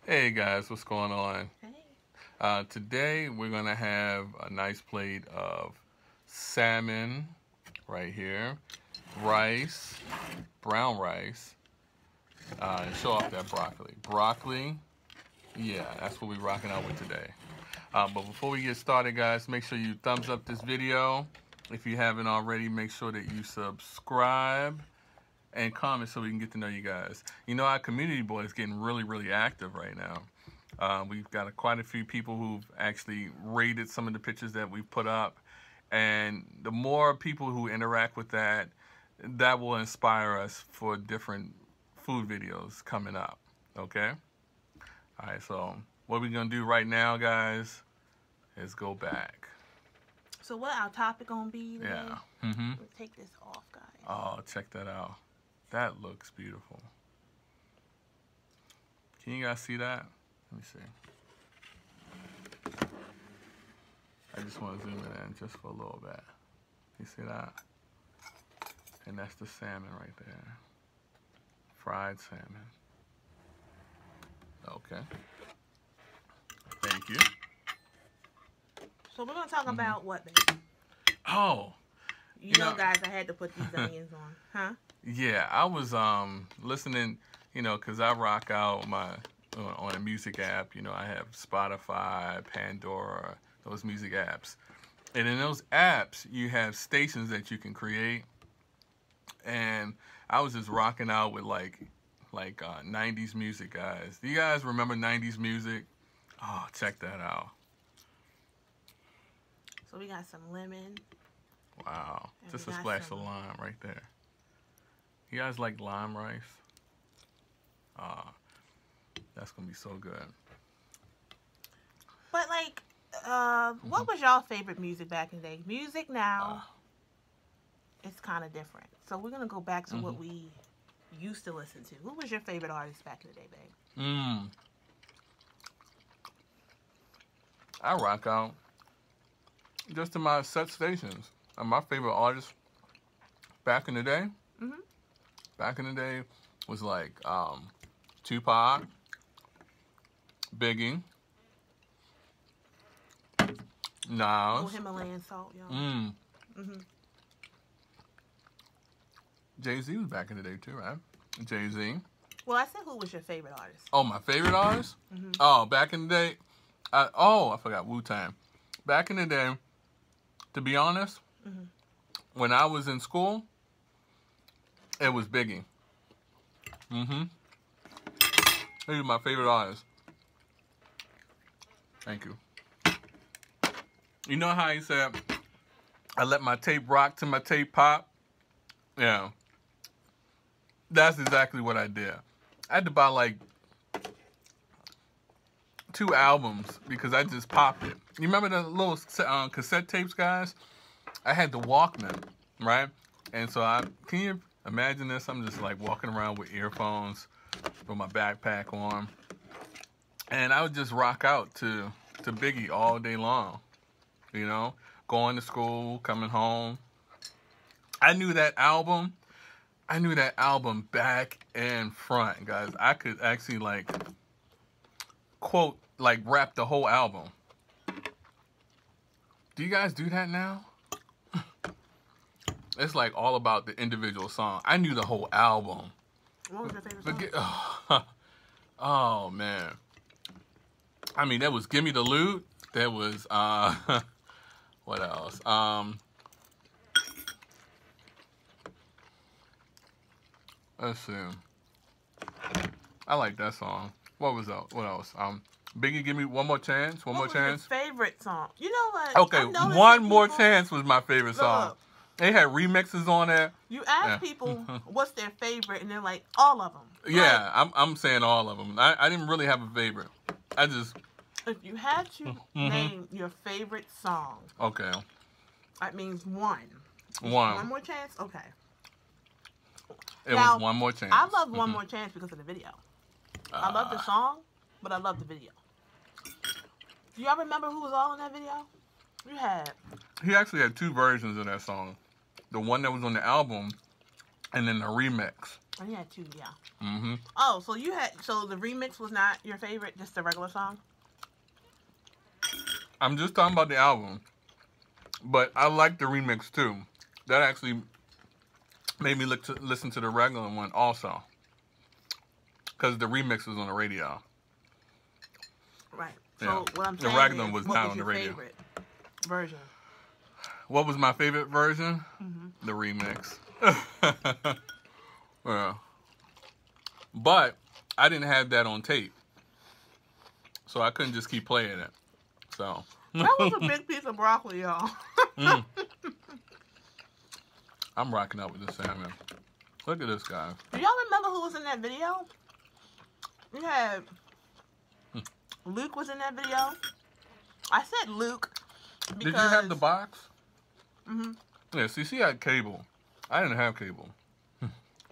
Hey guys, what's going on? Hey. Today we're gonna have a nice plate of salmon right here, rice, brown rice, and show off that broccoli. Broccoli, yeah, that's what we're rocking out with today. But before we get started, guys, make sure you thumbs up this video. If you haven't already, make sure that you subscribe and comment so we can get to know you guys. You know, our community board is getting really active right now. We've got quite a few people who've actually rated some of the pictures that we've put up. And the more people who interact with that, that will inspire us for different food videos coming up. Okay? All right, so what we're going to do right now, guys, is go back. So what our topic gonna be today? Yeah. Mm-hmm. Let's take this off, guys. Oh, check that out. That looks beautiful. Can you guys see that? Let me see. I just want to zoom it in just for a little bit. You see that? And that's the salmon right there. Fried salmon. Okay. Thank you. So we're gonna talk about what, baby? Oh. You know, guys, I had to put these onions on, huh? Yeah, I was listening, you know, because I rock out on a music app. You know, I have Spotify, Pandora, those music apps. And in those apps, you have stations that you can create. And I was just rocking out with like 90s music, guys. Do you guys remember 90s music? Oh, check that out. So we got some lemon. Wow. Just a splash of lime right there. You guys like lime rice? That's going to be so good. But like, what was y'all favorite music back in the day? Music now, it's kind of different. So we're going to go back to what we used to listen to. Who was your favorite artist back in the day, babe? I rock out just to my set stations. And my favorite artist back in the day, was like Tupac, Biggie, Nas. Oh, Himalayan salt, y'all. Jay-Z was back in the day too, right? Jay-Z. Well, I said who was your favorite artist? Oh, my favorite artist? Oh, back in the day, I forgot Wu-Tang. Back in the day, to be honest, when I was in school, it was Biggie. He was my favorite artist. Thank you. You know how he said, I let my tape rock till my tape pop? Yeah. That's exactly what I did. I had to buy like 2 albums because I just popped it. You remember the little cassette tapes, guys? I had the Walkman, right? And so can you imagine this? I'm just like walking around with earphones with my backpack on. And I would just rock out to Biggie all day long. You know, going to school, coming home. I knew that album back and front, guys. I could actually like quote, like rap the whole album. Do you guys do that now? It's like all about the individual song. I knew the whole album. What was your favorite song? Oh man. I mean, there was Gimme the Loot. There was what else? Let's see. I like that song. What was that? What else? Biggie, Give Me One More Chance. One More Chance. Your favorite song? You know what? Okay, One More Chance was my favorite song. Look, they had remixes on there. you ask people what's their favorite, and they're like, all of them. Yeah, I'm saying all of them. I didn't really have a favorite. I just. If you had to name your favorite song, okay, that means one. One More Chance. Okay. It was One More Chance. I love One More Chance because of the video. I love the song, but I love the video. Do y'all remember who was all in that video? You had. He actually had 2 versions of that song. The one that was on the album, and then the remix. Oh, you had two, yeah. Mm-hmm. Oh, so the remix was not your favorite, just the regular song? I'm just talking about the album, but I like the remix too. That actually made me listen to the regular one also, because the remix was on the radio. Right. So Yeah. what I'm The saying regular is, was what not was on your the radio. favorite version? What was my favorite version? Mm-hmm. The remix. Yeah. But I didn't have that on tape, so I couldn't just keep playing it. So That was a big piece of broccoli, y'all. Mm. I'm rocking out with the salmon. Look at this guy. Do y'all remember who was in that video? We had Luke was in that video. I said Luke because... Did you have the box? Mm-hmm. Yeah, see, she had cable. I didn't have cable.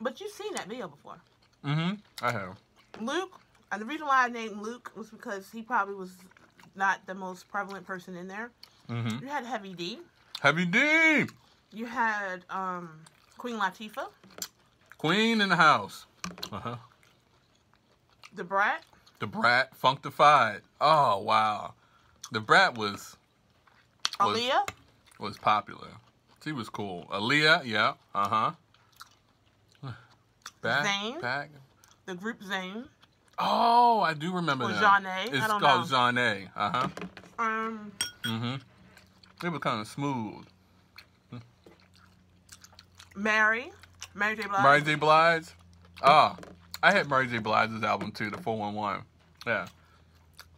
But you've seen that video before. Mm-hmm. I have. Luke, and the reason why I named Luke was because he probably was not the most prevalent person in there. Mm-hmm. You had Heavy D. Heavy D! You had Queen Latifah. Queen in the house. Uh-huh. The Brat. The Brat, Funktified. Oh, wow. The Brat was Aaliyah. Was popular. She was cool. Aaliyah, yeah. Uh-huh. Zayn. Back. The group Zayn. Oh, I do remember that. Zhané. It's I don't called know. Zhané. Uh-huh. Mm-hmm. It was kind of smooth. Mary J. Blige. Mary J. Blige. Oh, I had Mary J. Blige's album too, the 411. Yeah.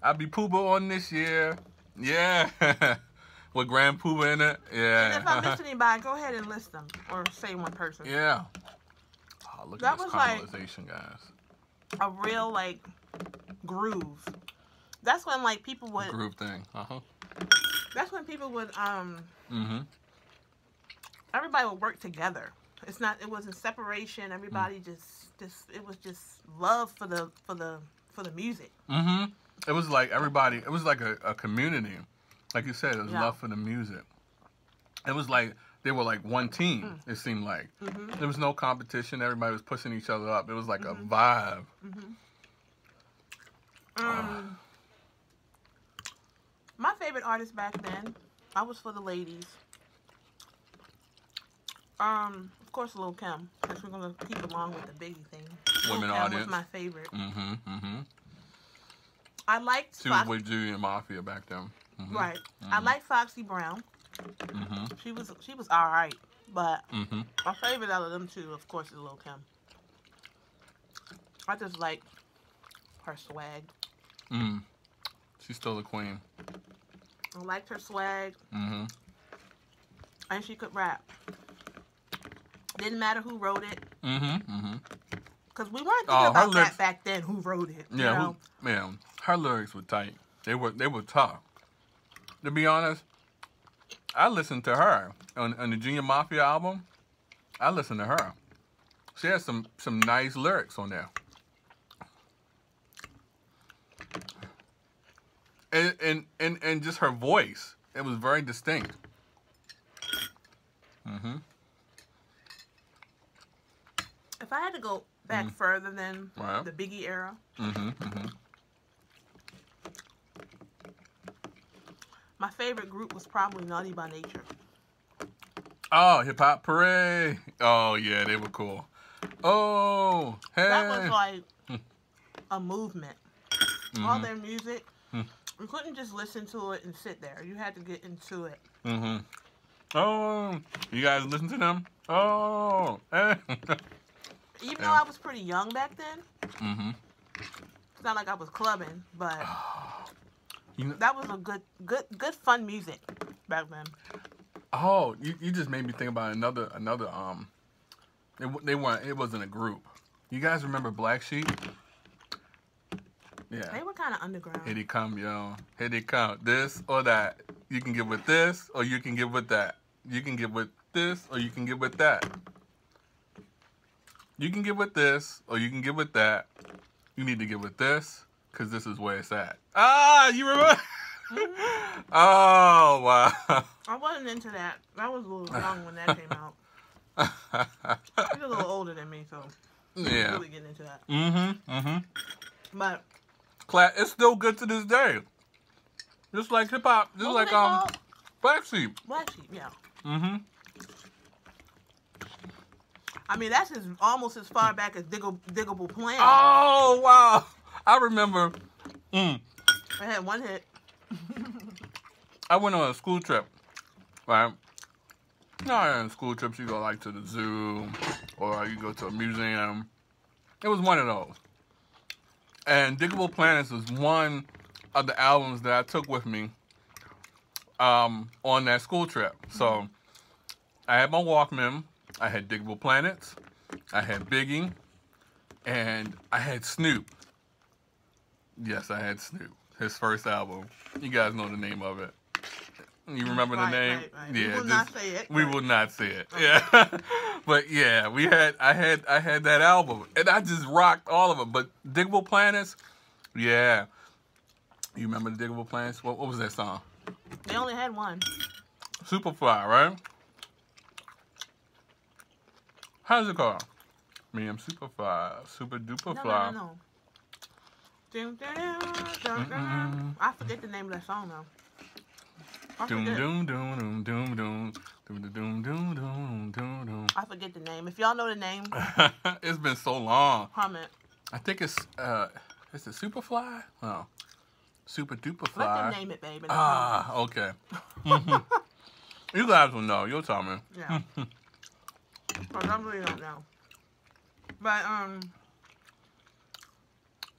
I'll be Pooba on this year. Yeah. With Grand Pooba in it. Yeah. And if I missed anybody, go ahead and list them or say one person. Yeah. Oh, look That at this was like- caramelization, guys. A real like groove. That's when like people would. Groove thing. Uh-huh. That's when people would Mm-hmm. everybody would work together. It wasn't separation. Everybody just it was just love for the music. Mm-hmm. It was like everybody, it was like a community. Like you said, it was Yeah. love for the music. It was like they were like one team, it seemed like. Mm-hmm. There was no competition. Everybody was pushing each other up. It was like a Mhm. vibe. My favorite artist back then, I was for the ladies. Of course, Lil' Kim, because we're gonna keep along with the Biggie thing. Women Lil' Kim audience. was my favorite. Mm-hmm. Mm-hmm. I liked She was Fox- with Julian Mafia back then. Mm-hmm. right. I liked Foxy Brown. Mm-hmm. She was all right, but Mm-hmm. my favorite out of them two, of course, is Lil' Kim. I just like her swag. Mm. She's still the queen. I liked her swag, Mm-hmm. and she could rap. Didn't matter who wrote it, Mm-hmm. Mm-hmm. because we weren't Oh, thinking her about lyrics- that back then. Who wrote it? Yeah, You know? man, her lyrics were tight. They were tough. To be honest, I listened to her on the Junior Mafia album. I listened to her. She had some nice lyrics on there. And just her voice, it was very distinct. Mm-hmm. If I had to go back further than Right. the Biggie era, Mm-hmm. Mm-hmm. my favorite group was probably Naughty by Nature. Oh, Hip Hop Parade. Oh yeah, they were cool. Oh, hey. That was like a movement. All Mhm. their music, you couldn't just listen to it and sit there. You had to get into it. Mm-hmm. Oh, you guys listen to them? Oh, hey. Even Yeah. though I was pretty young back then, Mm-hmm. it's not like I was clubbing, but You know, that was a good fun music back then. oh, you just made me think about another. It wasn't a group. You guys remember Black Sheep? They Yeah. were kind of underground. Here they come, yo. Here they come. This or that. You can get with this, or you can get with that. You can get with this, or you can get with that. You can get with this, or you can get with that. You need to get with this, because this is where it's at. Ah, you remember? Oh, wow. I wasn't into that. I was a little young when that came out. He's a little older than me, so. Yeah. Really getting into that. But It's still good to this day. Just like hip hop. Just what like were they called? Black Sheep. Black Sheep, yeah. Mm-hmm. I mean, that's almost as far back as Diggable Planet. Oh wow! I remember. I had one hit. I went on a school trip, right? You know, on school trips you go like to the zoo or you go to a museum. It was one of those. And Diggable Planets was one of the albums that I took with me on that school trip. So I had my Walkman, I had Diggable Planets, I had Biggie, and I had Snoop. Yes, I had Snoop. His first album. You guys know the name of it. You remember the name? Right. Yeah, We will not say it. We will not say it. Yeah. But yeah, I had that album. And I just rocked all of them. But Diggable Planets, yeah. You remember the Diggable Planets? What was that song? They only had one. Superfly, right? How's it called? Me, I'm Superfly. Super duper fly. No. I forget the name of that song though. Doom doom doom doom doom doom doom doom doom doom doom. I forget the name. If y'all know the name, It's been so long. comment. I think is it Superfly? No. Super duper fly. Let them name it, baby. Okay. You guys will know. You'll tell me. Yeah. Cause I really don't know. But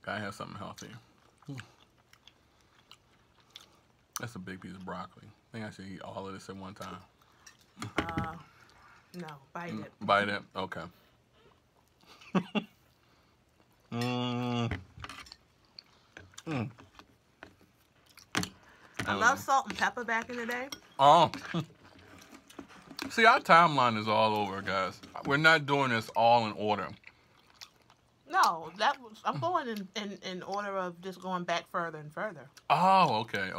Gotta have something healthy. That's a big piece of broccoli. I think I should eat all of this at one time. no, bite it. Bite it? Okay. I love salt and pepper back in the day. Oh. See, our timeline is all over, guys. We're not doing this all in order. No, I'm going in order of just going back further and further. Oh, okay.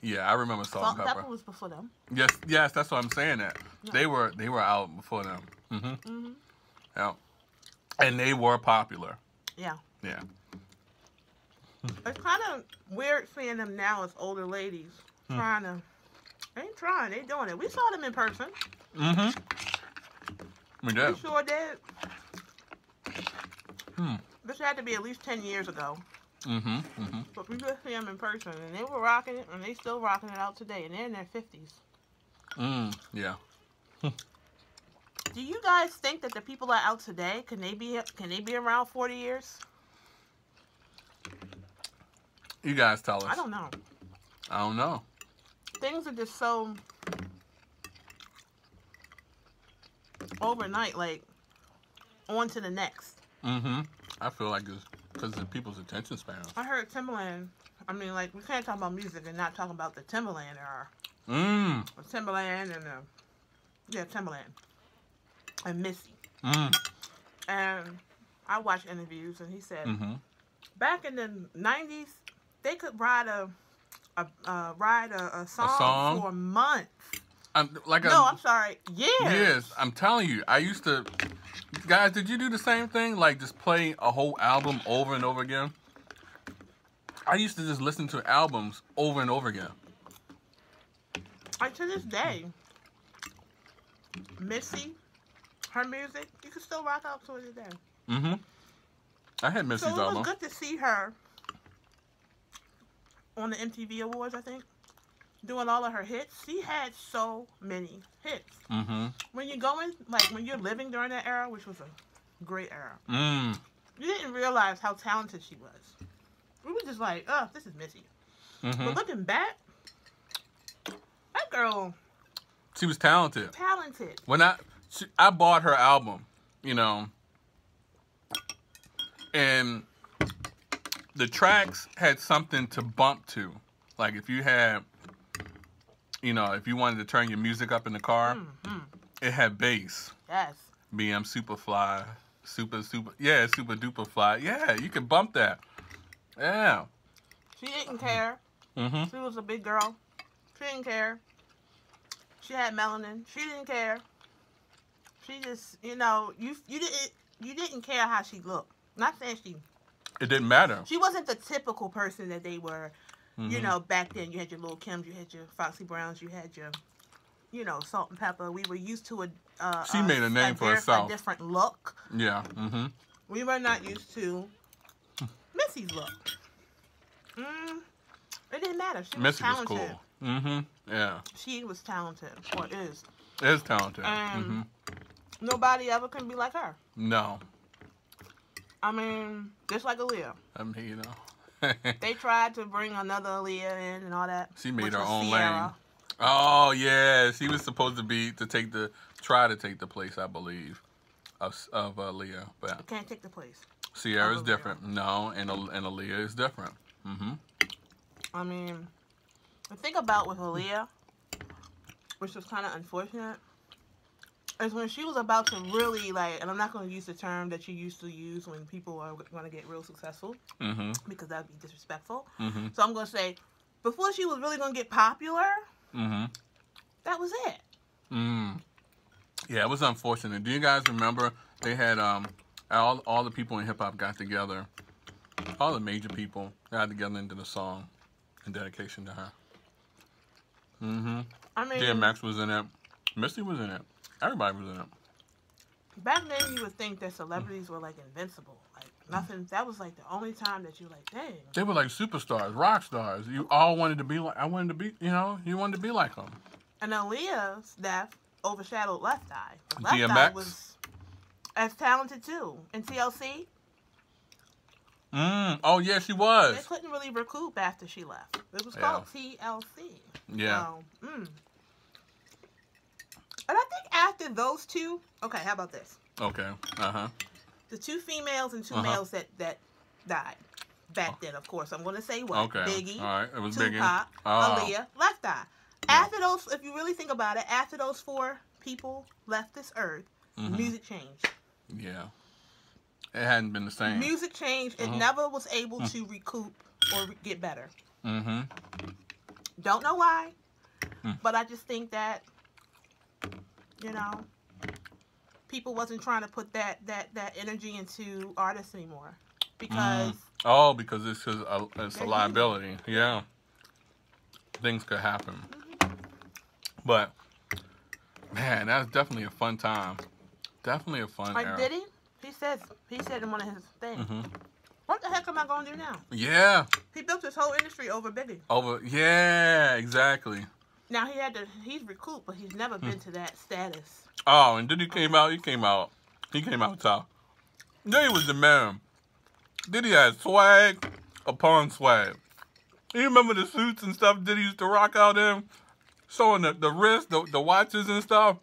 Yeah, I remember Salt and pepper was before them. Yes, that's what I'm saying. That Yeah. they were out before them. Yeah, and they were popular. Yeah. Yeah. It's kind of weird seeing them now as older ladies trying to. They ain't trying. They doing it. We saw them in person. We did. We sure did. This had to be at least 10 years ago. But we did see them in person, and they were rocking it, and they still rocking it out today, and they're in their 50s. Yeah. Do you guys think that the people that are out today can they be around 40 years? You guys tell us. I don't know. I don't know. Things are just so overnight, like on to the next. I feel like it's because of people's attention spans. I heard Timbaland. I mean, like, we can't talk about music and not talk about the Timbaland era. Timbaland and Timbaland and Missy. And I watched interviews, and he said back in the 90s, they could ride a song for months. I'm sorry, years. Yes, I'm telling you. I used to. Guys, did you do the same thing? Like just play a whole album over and over again? I used to just listen to albums over and over again. Like to this day, Missy, her music, you can still rock out to it today. I had Missy's album. So it was good to see her on the MTV Awards, I think, doing all of her hits. She had so many hits. When you're when you're living during that era, which was a great era, you didn't realize how talented she was. We were just like, oh, this is Missy. But looking back, that girl, she was talented. When I bought her album, and the tracks had something to bump to. Like if you had, if you wanted to turn your music up in the car, it had bass. Yes. BM Superfly, super duper fly. Yeah, you could bump that. Yeah. She didn't care. She was a big girl. She didn't care. She had melanin. She didn't care. She just, you didn't. you didn't care how she looked. Not saying she... It didn't matter. She wasn't the typical person that they were, you know, back then. You had your Lil' Kims, you had your Foxy Browns, you had your, you know, Salt and Pepper. We were used to she made a name for herself. A different look. Yeah. We were not used to Missy's look. It didn't matter. She was Missy talented. was cool. Yeah. She was talented, or is. Is talented. And nobody ever can be like her. No. I mean, just like Aaliyah. I mean, you know. They tried to bring another Aaliyah in and all that. She made her was own Sierra. lane. Oh yeah, she was supposed to try to take the place, I believe, of Aaliyah, but You can't take the place. Sierra's different. No, and Aaliyah is different. I mean, the thing about with Aaliyah, which was kind of unfortunate, is when she was about to really, like, and I'm not going to use the term that you used to use when people are going to get real successful, because that would be disrespectful. So I'm going to say, before she was really going to get popular, that was it. Yeah, it was unfortunate. Do you guys remember they had all the people in hip hop got together, all the major people got together into the song in dedication to her. I mean, DMX was in it. Missy was in it. Everybody was in it. Back then, you would think that celebrities were like invincible. Like nothing. That was like the only time that you were like, dang. They were like superstars, rock stars. You all wanted to be like. I wanted to be. You know, you wanted to be like them. And Aaliyah's death overshadowed Left Eye. Left DMX Eye was as talented too. And TLC. Oh yeah, she was. They couldn't really recoup after she left. It was called TLC. Yeah. So, And I think after those two, okay, how about this? Okay. The two females and two males that died back then, of course. I'm going to say what? Okay. Biggie, All right. It was Tupac, Biggie. Aaliyah, Left Eye. After those, if you really think about it, after those four people left this earth, music changed. Yeah. It hadn't been the same. Music changed. It never was able to recoup or get better. Don't know why, but I just think that, you know, people wasn't trying to put that energy into artists anymore because because it's a liability. Yeah, things could happen. But man, that was definitely a fun time. Definitely a fun era. did he? He said in one of his things. What the heck am I going to do now? Yeah. He built his whole industry over Biggie. Yeah, exactly. Now he's recouped, but he's never been to that status. Oh, and Diddy came out. He came out top. Diddy was the man. Diddy had swag upon swag. You remember the suits and stuff Diddy used to rock out in? Showing the wrist, the watches and stuff.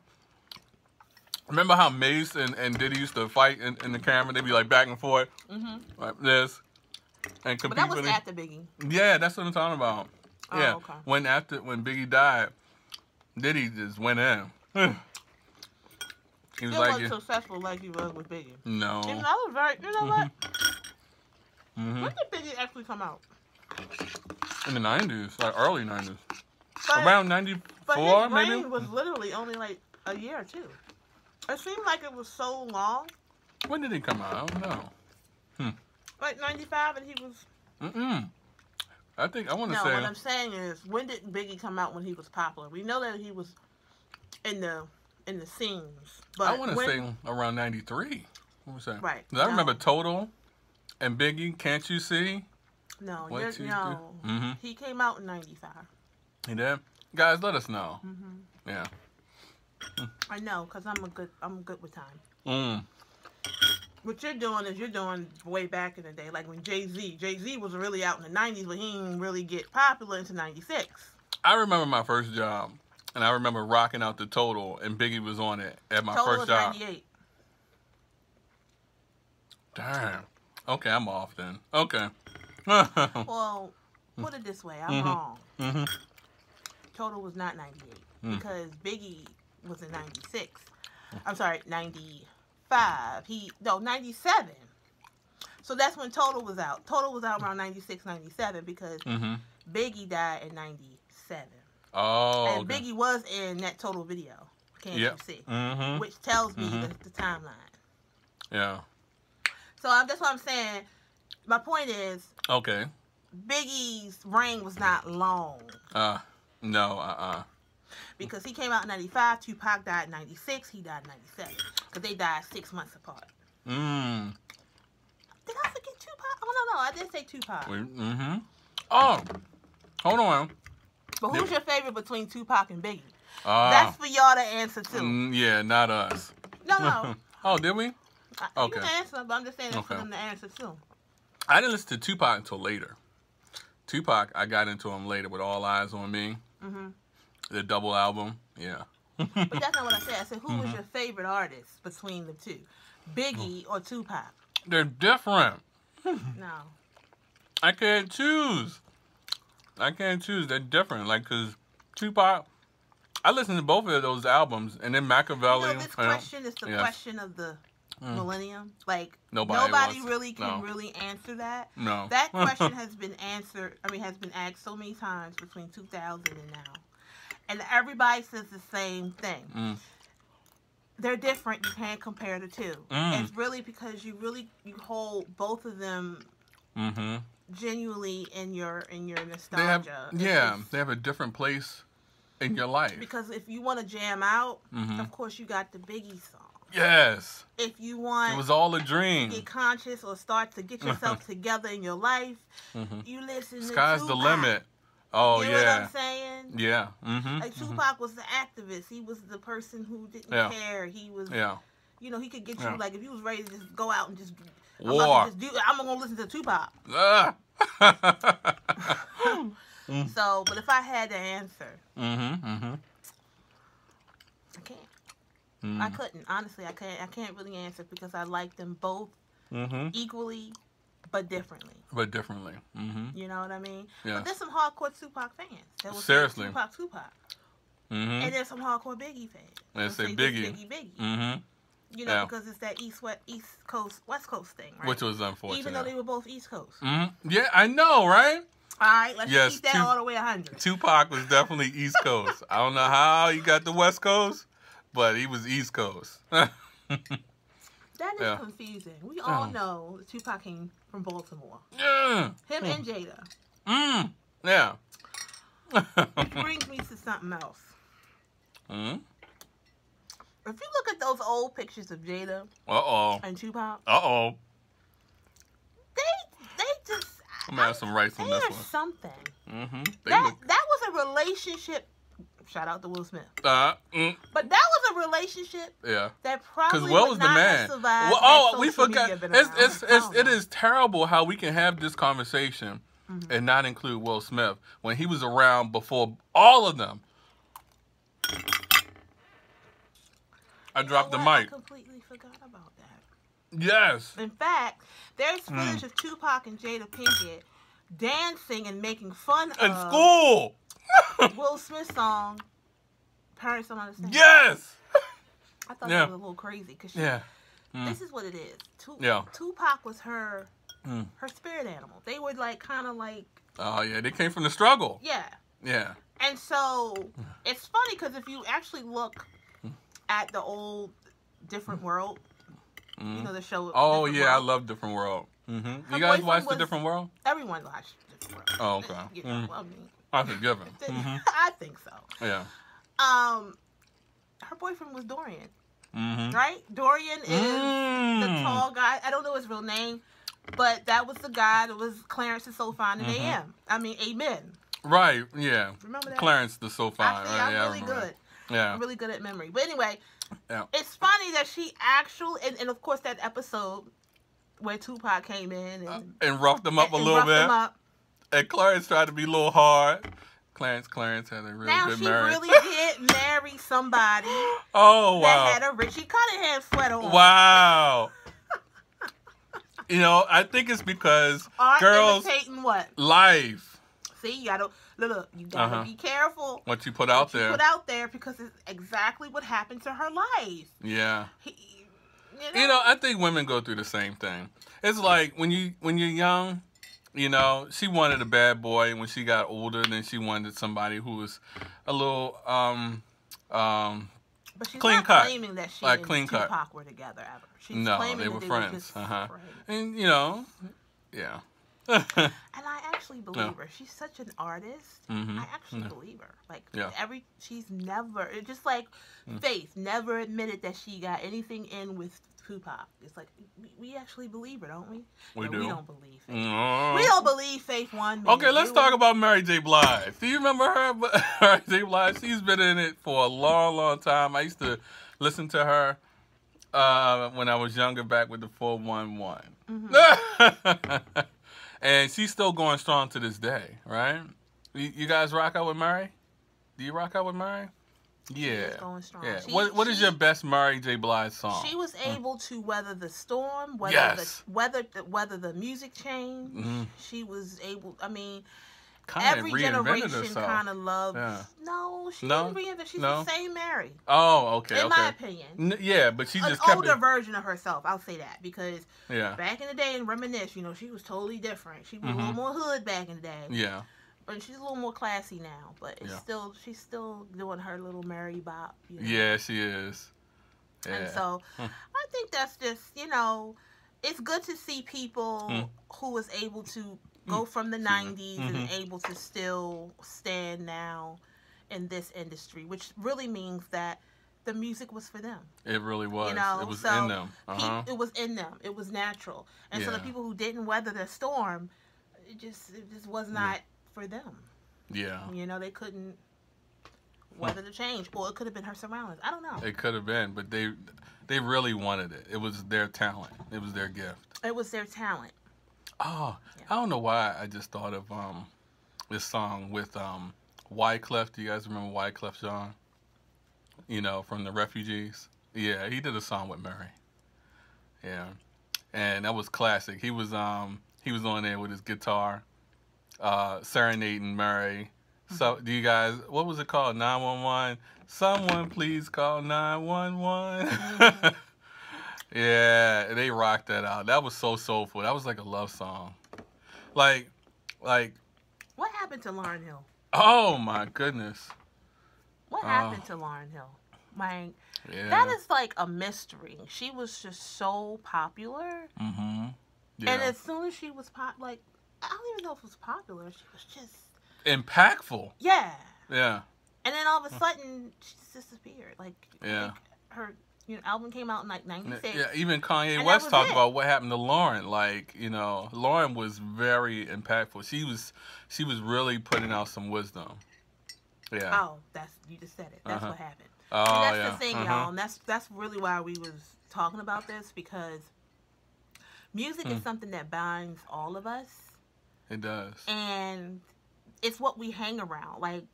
Remember how Mace and Diddy used to fight in the camera? They'd be like back and forth, like this, and compete. But that was after Biggie. Yeah, that's what I'm talking about. Oh, Yeah, okay. when Biggie died, Diddy just went in. He was Still like, wasn't successful like he was with Biggie. no. And I was very, you know what? When did Biggie actually come out? In the 90s, like early 90s. But, Around 94, but his maybe? reign was literally only like a year or two. It seemed like it was so long. When did he come out? I don't know. Like 95 and he was... I think, I want to No, say... what I'm saying is, when did Biggie come out when he was popular? We know that he was in the scenes. But I want to say around 93. What was that? Right. 'Cause I remember Total and Biggie, Can't You See? No, What, two, no. three? He came out in 95. He did? Guys, let us know. Yeah. I know, because I'm good with time. What you're doing is you're doing way back in the day, like when Jay-Z was really out in the 90s, but he didn't really get popular until 96. I remember my first job, and I remember rocking out the Total, and Biggie was on it at my Total first was job. 98. Damn. Okay, I'm off then. Okay. Well, put it this way, I'm wrong. Total was not 98 because Biggie was in 96. I'm sorry, 95. 97. So that's when Total was out. Total was out around 96, 97 because Biggie died in 97. Oh, and okay. Biggie was in that Total video, Can't You See? Which tells me the timeline. Yeah. So that's what I'm saying. My point is, Okay. Biggie's reign was not long. No. Because he came out in 95, Tupac died in 96, he died in 97. Because they died 6 months apart. Did I forget Tupac? Oh, no, I did say Tupac. Oh, hold on. But who's your favorite between Tupac and Biggie? That's for y'all to answer, too. Yeah, not us. No. Oh, did we? Okay. You can answer, but I'm just saying that's for them to answer, too. I didn't listen to Tupac until later. Tupac, I got into him later with All Eyes on Me. The double album, yeah. But that's not what I said. I said, who was your favorite artist between the two? Biggie or Tupac? They're different. No. I can't choose. They're different. Like, because Tupac, I listened to both of those albums, and then Machiavelli. This question is the question of the millennium. Like, nobody really can really answer that. No. That question has been asked so many times between 2000 and now. And everybody says the same thing. They're different. You can't compare the two. It's really because you hold both of them genuinely in your nostalgia. They have a different place in your life. Because if you want to jam out, of course you got the Biggie song. Yes. If you want, it was all a dream. Get conscious or start to get yourself together in your life, you listen to Sky's Tupac. the limit. Oh, you know what I'm saying? Yeah. Like Tupac was the activist. He was the person who didn't care. He was, you know, he could get you, like, if you was ready to just go out and just, war. I'm going to listen to Tupac. So, but if I had to answer, I can't. I couldn't. Honestly, I can't really answer because I like them both equally, but differently. You know what I mean? Yeah. But there's some hardcore Tupac fans. That will Seriously. say Tupac. And there's some hardcore Biggie fans. They say Biggie. Biggie. You know, because it's that East Coast, West Coast thing, right? Which was unfortunate. Even though they were both East Coast. Yeah, I know, right? All right, let's keep that all the way 100. Tupac was definitely East Coast. I don't know how he got the West Coast, but he was East Coast. That is confusing. We all know that Tupac came from Baltimore. Yeah. Him and Jada. Yeah. Which brings me to something else. If you look at those old pictures of Jada and Tupac, they just... I'm going to have some rice on this one. Something. That was a relationship... Shout out to Will Smith. But that was a relationship that probably Will would was not the man. have survived. Well, we forgot. It is terrible how we can have this conversation and not include Will Smith when he was around before all of them. I dropped the mic. I completely forgot about that. Yes. In fact, there's footage of Tupac and Jada Pinkett dancing and making fun in school. Will Smith song, Parents Don't Understand. Yes. I thought that was a little crazy because this is what it is. Tupac was her spirit animal. They were like kind of like. Oh yeah, they came from the struggle. Yeah. Yeah. And so it's funny because if you actually look at the old Different World, you know the show. Oh Different yeah, World. I love Different World. You guys watch the Different World? Everyone watched Different World. Oh okay. You know, I mean, I forgive him. I think so. Yeah. Her boyfriend was Dorian. Right? Dorian is the tall guy. I don't know his real name, but that was the guy that was Clarence is So Fine in AM. I mean, Amen. Right, yeah. Remember that? Clarence the So Fine. I'm really good. Yeah. I'm really good at memory. But anyway, it's funny that she actually, and of course that episode where Tupac came in and roughed them up a little bit. And Clarence tried to be a little hard. Clarence had a really good marriage. Now, she really did marry somebody that had a Richie Cunningham sweater on. Wow. You know, I think it's because girls imitating what? Life. See, you gotta look. You gotta be careful what you put out there. Because it's exactly what happened to her life. Yeah. You know, I think women go through the same thing. It's like when you're young. You know, she wanted a bad boy. When she got older, then she wanted somebody who was a little, But she's Clean not cut. claiming that she Like and clean cut. Tupac were together ever. She's No, claiming they that were they friends. were just Uh-huh. friends. And, you know, yeah. And I actually believe Yeah. her. She's such an artist. Mm-hmm. I actually Yeah. believe her. Like Yeah. she's never. It's just like Faith never admitted that she got anything in with Tupac. It's like we actually believe her, don't we? We No, do. We don't believe Faith. No. We don't believe Faith one minute. Okay, let's talk about Mary J. Blige. Do you remember her? Mary J. Blige, she's been in it for a long, long time. I used to listen to her when I was younger, back with the 411. Mm-hmm. And she's still going strong to this day, right? You guys rock out with Mary? Do you rock out with Mary? Yeah. Going strong. Yeah. What is your best Mary J. Blige song? She was able to weather the storm, Yes. weather the music change. Mm-hmm. She was able. I mean, Kinda every reinvented generation herself. kind of loves. Yeah. No, she No? didn't reinvent. She's No? the same Mary. Oh, okay. In my opinion. Yeah, but she An just kept older it. version of herself. I'll say that because Yeah. back in the day in Reminisce, she was totally different. She was a little more hood back in the day. Yeah. But she's a little more classy now. But it's Yeah. she's still doing her little Mary bop. Yeah, she is. Yeah. And so I think that's just, it's good to see people who was able to go from the 90s and able to still stand now in this industry, which really means that the music was for them. It really was. It was so in them. It was in them. It was natural. And so the people who didn't weather the storm, it just was not for them. Yeah. They couldn't weather the change, or it could have been her surroundings. I don't know. It could have been, but they really wanted it. It was their talent. It was their gift. It was their talent. Oh, I don't know why I just thought of this song with Wyclef. Do you guys remember Wyclef Jean? From the Refugees. Yeah, he did a song with Mary. Yeah, and that was classic. He was on there with his guitar, serenading Mary. So, do you guys? What was it called? 911. Someone please call 911. Yeah, they rocked that out. That was so soulful. That was like a love song. Like. What happened to Lauryn Hill? Oh my goodness. What happened to Lauryn Hill? Like, yeah. that is like a mystery. She was just so popular. Mm-hmm. Yeah. And as soon as she was I don't even know if it was popular. She was just impactful. Yeah. Yeah. And then all of a sudden, she just disappeared. Like, yeah. Her album came out in like 96. Yeah, even Kanye West talked about what happened to Lauren. Like, Lauren was very impactful. She was really putting out some wisdom. Yeah. Oh, you just said it. That's what happened. Oh, and that's the thing, y'all. And that's really why we was talking about this, because music is something that binds all of us. It does. And it's what we hang around. Like,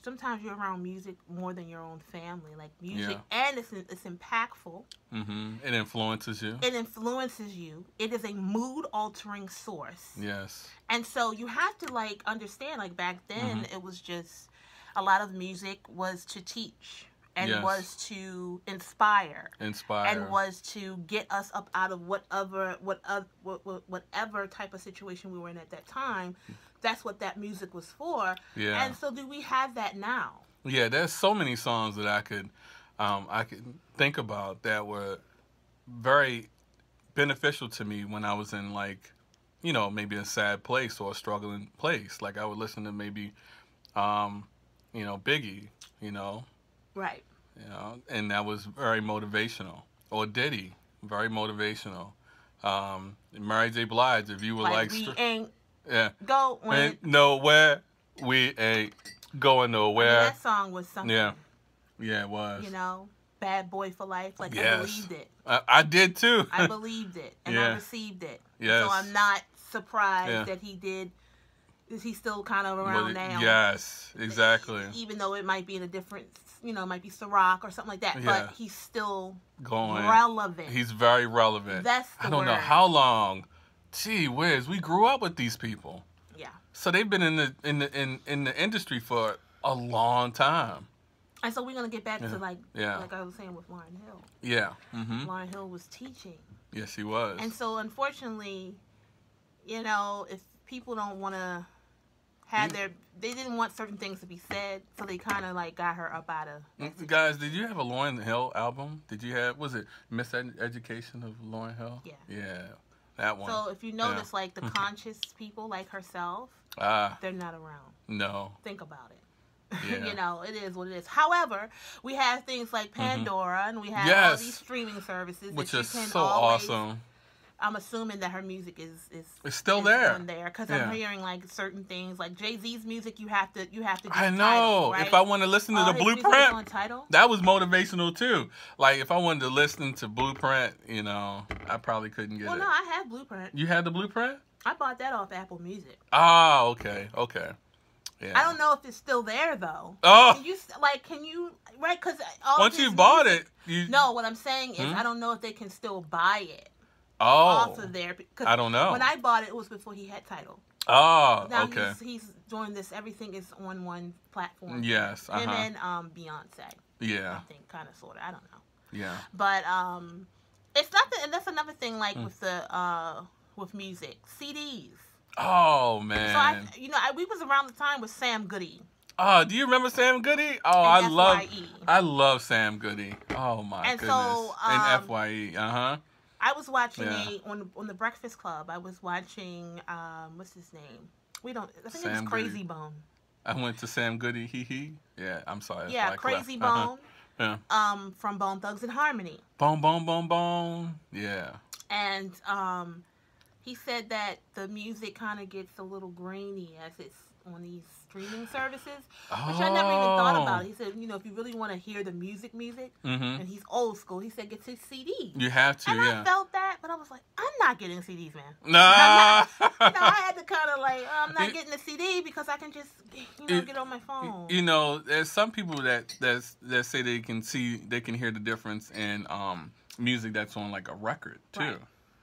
sometimes you're around music more than your own family. Like, music, and it's impactful. Mm-hmm. It influences you. It influences you. It is a mood-altering source. Yes. And so you have to, like, understand, like, back then, it was just, a lot of music was to teach. And was to inspire. And was to get us up out of whatever type of situation we were in at that time. That's what that music was for. Yeah. And so do we have that now? Yeah, there's so many songs that I could think about that were very beneficial to me when I was in, like, maybe a sad place or a struggling place. Like, I would listen to maybe, Biggie, Right. And that was very motivational. Or Diddy, very motivational. Mary J. Blige, if you were like we ain't going nowhere, we ain't going nowhere. That song was something. Yeah, it was. Bad Boy for Life. Like, yes. I believed it. I did too. I believed it, and I received it. Yes. So I'm not surprised that he did. Is he still kind of around now? Yes, exactly. Even though it might be in a different, it might be Ciroc or something like that, but he's still relevant. He's very relevant. That's the I don't know how long. Gee whiz, we grew up with these people. Yeah. So they've been in the industry for a long time. And so we're gonna get back to like I was saying with Lauryn Hill. Yeah. Mm-hmm. Lauryn Hill was teaching. Yes, he was. And so unfortunately, if people don't want to they didn't want certain things to be said, so they kind of like got her up out of. Guys, did you have a Lauryn Hill album? Did you have, was it Miseducation of Lauryn Hill? Yeah. Yeah, that one. So if you notice, like the conscious people like herself, they're not around. No. Think about it. Yeah. You know, it is what it is. However, we have things like Pandora, and we have all these streaming services, which that is you can so always, awesome. I'm assuming that her music is it's still there. On there, because I'm hearing like certain things, like Jay-Z's music. You have to. I know. Tidal, right? If I want to listen to the Blueprint, that was motivational too. Like if I wanted to listen to Blueprint, you know, I probably couldn't get it. Well, no, I have Blueprint. You had the Blueprint? I bought that off Apple Music. Ah, okay. Yeah. I don't know if it's still there though. Oh. Can you right? Because once you bought it, no. What I'm saying is, I don't know if they can still buy it. Off of there. I don't know. When I bought it, it was before he had Tidal. Oh, now okay. He's doing this. Everything is on one platform. Yes. Him and Beyonce. Yeah. I think, kind of, sort of. I don't know. Yeah. But it's not that. And that's another thing. Like with the with music, CDs. Oh man. So we was around the time with Sam Goody. Oh, do you remember Sam Goody? Oh, I love Sam Goody. Oh my goodness. So, and FYE. I was watching on the Breakfast Club. I was watching what's his name? I think it was Crazy Bone. I went to Sam Goody. He. Yeah, I'm sorry. Yeah, Crazy Bone. Yeah. From Bone Thugs and Harmony. Bone. Yeah. And he said that the music kind of gets a little grainy as it's on these streaming services, which I never even thought about. He said, if you really want to hear the music, and he's old school, he said, get his CD. You have to, and I felt that, but I was like, I'm not getting CDs, man. Nah. I had to kind of like, I'm not getting a CD because I can just, get on my phone. There's some people that say they can hear the difference in music that's on like a record too.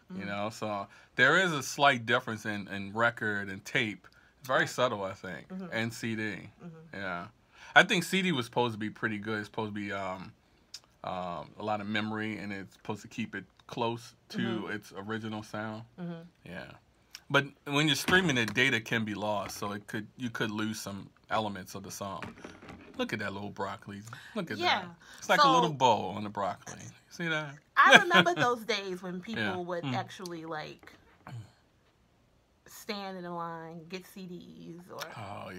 Right. So there is a slight difference in record and tape. It's very subtle, I think, and CD. Yeah, I think CD was supposed to be pretty good. It's supposed to be a lot of memory, and it's supposed to keep it close to its original sound. Yeah, but when you're streaming it, data can be lost, so you could lose some elements of the song. Look at that little broccoli. Look at that. It's like a little bow on the broccoli. See that? I remember those days when people would actually like stand in a line, get CDs, or and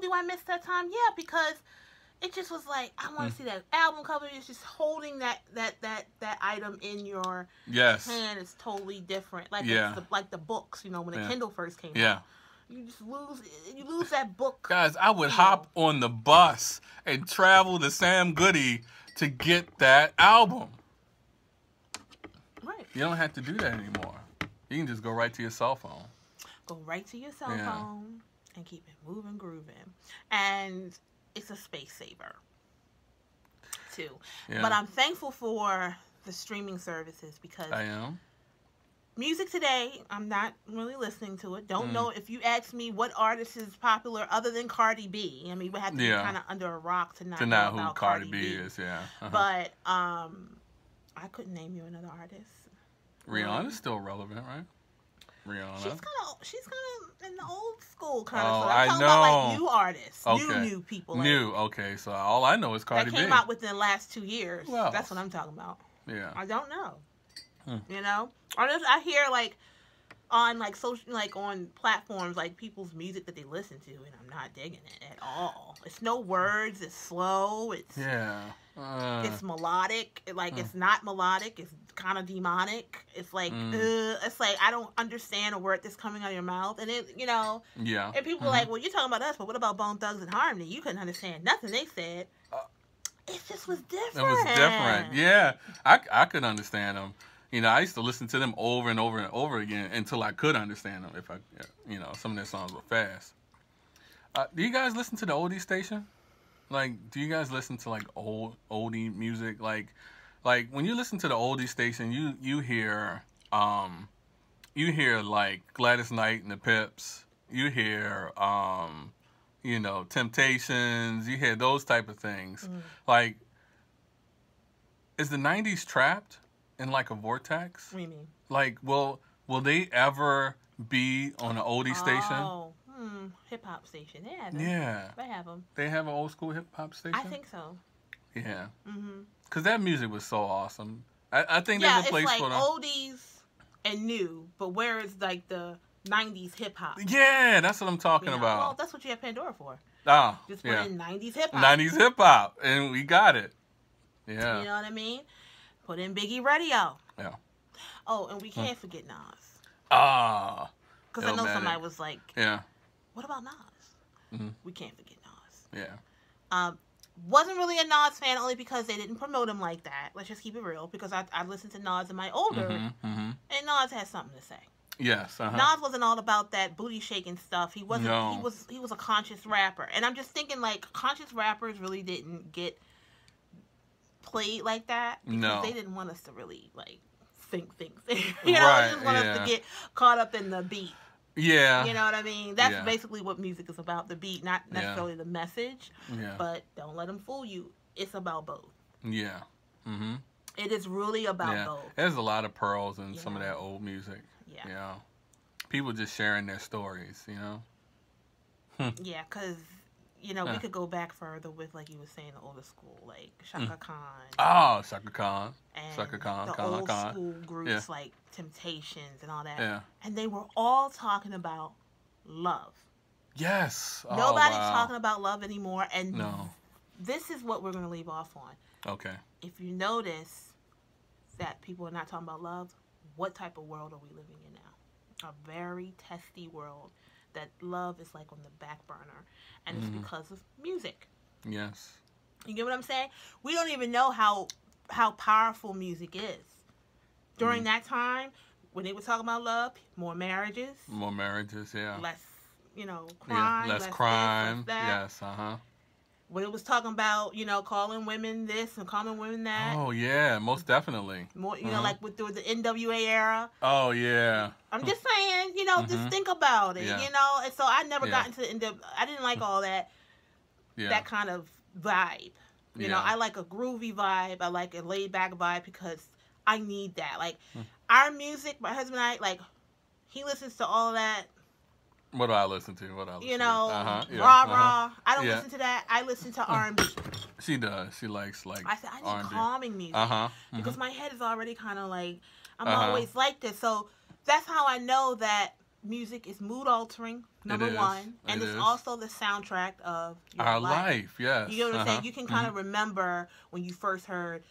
do I miss that time? Yeah, because it just was like I want to see that album cover. It's just holding that item in your hand is totally different. Like like the books, when the Kindle first came out. You just lose that book. Guys, I would hop on the bus and travel to Sam Goody to get that album. Right. You don't have to do that anymore. You can just go right to your cell phone. Go right to your cell phone and keep it moving, grooving. And it's a space saver, too. Yeah. But I'm thankful for the streaming services because I am. Music today, I'm not really listening to it. Don't know if you ask me what artist is popular other than Cardi B. I mean, we have to be kind of under a rock to not know who about Cardi B is. Yeah. But I couldn't name you another artist. Rihanna's still relevant, right? Rihanna. She's kind of in the old school kind of. I'm talking about like new artists, new people. Like, okay. So all I know is Cardi B. That came out within the last 2 years. Well, that's what I'm talking about. Yeah. I don't know. I hear like on like social, like on platforms, like people's music that they listen to, and I'm not digging it at all. It's no words. It's slow. It's it's melodic. It's not melodic. It's kind of demonic. It's like it's like I don't understand a word that's coming out of your mouth, and it And people are like, well, you're talking about us, but what about Bone Thugs and Harmony? You couldn't understand nothing they said. It just was different. It was different. Yeah, I could understand them. I used to listen to them over and over and over again until I could understand them. If some of their songs were fast. Do you guys listen to the oldie station? Like, do you guys listen to like oldie music? Like when you listen to the oldie station, you hear like Gladys Knight and the Pips. You hear Temptations. You hear those type of things. Like, is the 90s trapped in like a vortex? What do you mean? Like, will they ever B on an oldie station. Oh, hip hop station. They have them. Yeah. They have them. They have an old school hip hop station? I think so. Yeah. Mm-hmm. Because that music was so awesome. I think Yeah, there's a place it's like for them. oldies and new, but where it's like the 90s hip hop. Yeah, that's what I'm talking about. Well, that's what you have Pandora for. Oh, Just put in 90s hip hop. 90s hip hop, and we got it. Yeah. You know what I mean? Put in Biggie Radio. Yeah. Oh, and we can't forget Nas. Ah. Because I know somebody was like, yeah. What about Nas? Mm-hmm. We can't forget Nas. Yeah. Wasn't really a Nas fan only because they didn't promote him like that. Let's just keep it real. Because I listened to Nas in my older, and Nas had something to say. Yes. Nas wasn't all about that booty shaking stuff. He wasn't. No. He was a conscious rapper, and I'm just thinking like conscious rappers really didn't get played like that because they didn't want us to really like think. You know, right, they just want us to get caught up in the beat. Yeah. You know what I mean? That's basically what music is about, the beat, not necessarily the message. Yeah. But don't let them fool you. It's about both. Yeah. Mm-hmm. It is really about both. There's a lot of pearls in some of that old music. Yeah. You know? People just sharing their stories, you know? Yeah, because, you know, we could go back further with, like you were saying, the older school, like Shaka Khan. Oh, Shaka Khan. And Shaka Khan, the old school groups like Temptations and all that. Yeah. And they were all talking about love. Yes. Nobody's talking about love anymore. And no. This is what we're going to leave off on. Okay. If you notice that people are not talking about love, what type of world are we living in now? A very testy world that love is like on the back burner. And it's because of music. Yes. You get what I'm saying? We don't even know how powerful music is. During that time, when they were talking about love, more marriages. More marriages, yeah. Less, you know, crime. Yeah, less crime. this, less that. Yes, uh-huh. When it was talking about, you know, calling women this and calling women that. Oh, yeah, most definitely. More, you know, like with the NWA era. Oh, yeah. I'm just saying, you know, just think about it, you know. And so I never got into I didn't like all that, that kind of vibe. You know, I like a groovy vibe. I like a laid back vibe because I need that. Like, our music, my husband and I, like, he listens to all of that. What do I listen to? You know, rah. I don't listen to that. I listen to R&B. She does. She likes, like, I said, I need R&B. calming music. Because my head is already kind of like, I'm always like this. So that's how I know that music is mood altering, number one. And it's also the soundtrack of your life. Yes. You know what I'm saying? You can kind of remember when you first heard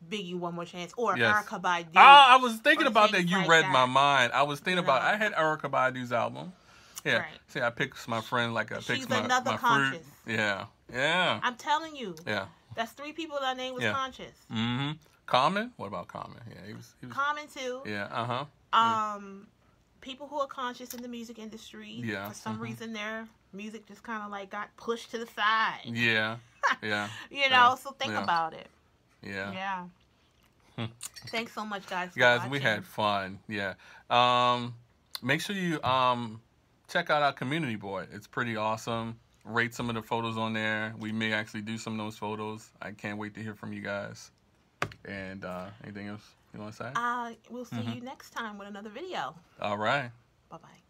Biggie One More Chance or Erykah Badu. Oh, I was thinking about that. You like read that. my mind. I was thinking about I had Erykah Badu's album. Yeah. Right. See, I picked my friend like I picked my conscious. fruit. Yeah. Yeah. I'm telling you. Yeah. That's 3 people that I named was conscious. Mm-hmm. Common? What about Common? Yeah, he was Common too. Yeah, people who are conscious in the music industry. Yeah. For some reason their music just kinda like got pushed to the side. Yeah. Yeah. You know, so think about it. Yeah. Yeah. Thanks so much, guys. Guys, we had fun. Yeah. Make sure you check out our community board. It's pretty awesome. Rate some of the photos on there. We may actually do some of those photos. I can't wait to hear from you guys. And anything else you want to say? We'll see you next time with another video. All right. Bye-bye.